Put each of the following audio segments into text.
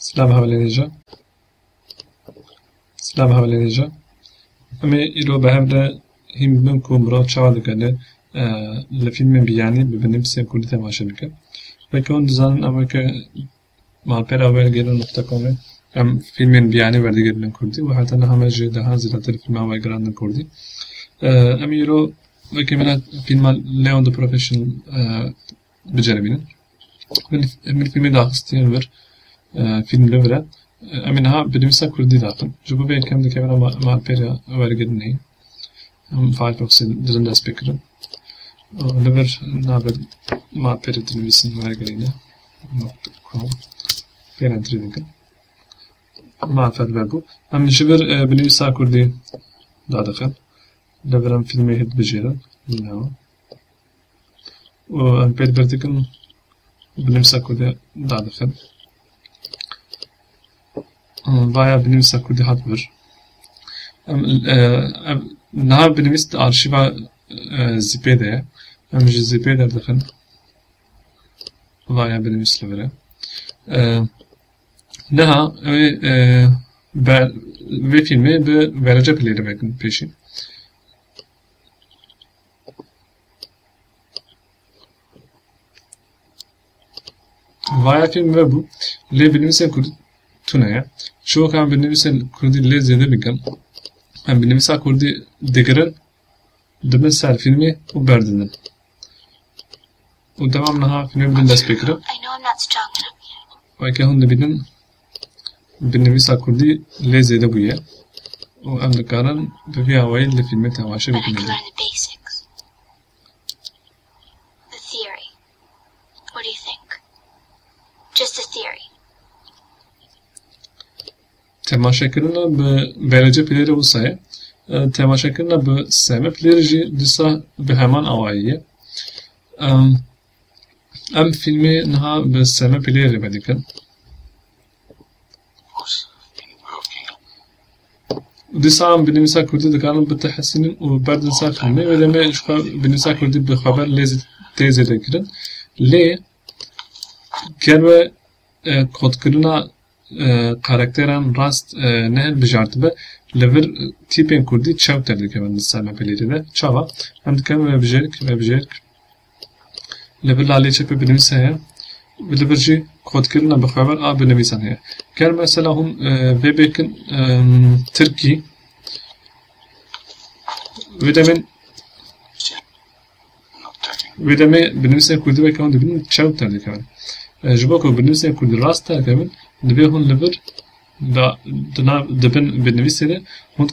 سلام هاولێنێژە سلام هاولێنێژە ئەمێ ئیرۆ بەهەمرە هیم بم کو مرۆڤ چاوا دەکەنێ لە فیلمێن بیانی ببینیم سێ کوردی تەماشا بکە بەکە ئەوان دەزانن ئەوە کە ماڵپێرا وەرگێرن نقطە کۆمێ ئەم فیلمێن بیانی وەردەگرن کوردی و هاتەنە هەمە ژێ دەها زیاتر فیلما وەرگێران کوردی ئەم ئیرۆ بەکە منە فیلما لیۆن دە پرۆفێشنڵ بجەربینن من فیلمی داخستیان ور فیلم لورا امینها بنویسا کردی داخل جبو به کم دکه برای ما پیرا وارگردنی هم فعال بخشی درن دست بکرم لور نابد ما پیرا دنویسن وارگردنی کام پیران تری دکن ما فعال بربو هم جبر بنویسا کردی داخل لورم فیلمی هد بجیرن نه و ام پیر بردکن بنویسا کردی داخل بایا بنویسا کردی هات بر نه بنویست آرشیوا زیپیده هم جی زیپیده دخن بایا بنویس لبره نه به فیلمه به ورجه پلیره بکن پیشی بایا فیلم و بو لی بنویسا کرد تونه شو كان بالنسبة لكردي اللي زيادة بكم هم بالنسبة لكردي دقرن دبن سال فيلمي وبردن وتمام نها فيلمي بدن دست بكرة وكهون نبيدن بالنسبة لكردي اللي زيادة بويا وأم ذكرن بفيها وين لفيلمي تهواشة بكم تماشا کردن به ورجه پلیر وسایه تماشا کردن به سمه پلیر جی دیسا به همان آواییه ام فیلمی نها به سمه پلیر بدیکن دیسا هم بنویسا کردی دکارن به تحسینن و بردن سا فیلمی و دمه بنویسا کردی به خبر لیز تیزی دکرن لی گربه کد کردن karakteran rast nehel bijartibe lever tipen kurdi çav terdik hemen salma peliride çava hem dikem ve bijerik lever lale çepe benimseye ve leverci kodkirina bixaber a benimisan heye ger mesela hum vebekin Türkiye ve demin benimseye kurdi ve kan dibin çav terdik hemen jibako benimseye kurdi rast terdik hemen دبیهون لبر دنا دبن بنویسه هون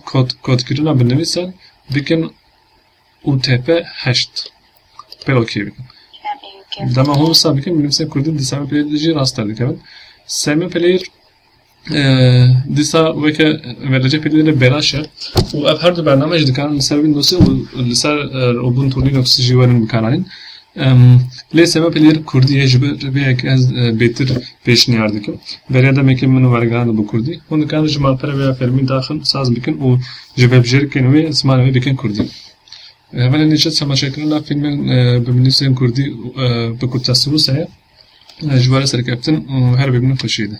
کد کردن بنویسن بکن UTP 8 پلوکی بکن دما هون سابقا بنویسه کردن دیسا پلیر دیجی راست دارد که سمی پلیر دیسا وکه ورجه پلیر براشه و اب هر دو برنامه جدی کارن مثلا ویندوسی و لسر اوبونتو لینوکس جیوارن بکنارین لی سبب پلیر کردیه جبر به یک از بهتر پیشنهاد دکم برای آدمی که منو وارگرد با کردی اون کارش جمال پر و فیلمی داخل ساز بکن و جبر بجر کنوی اسمانوی بکن کردی ولی نیچه تماشا کردن فیلم ببینیم کردی به کورت تصویر سه جوار سرکفتن هر ببینیم خوشیده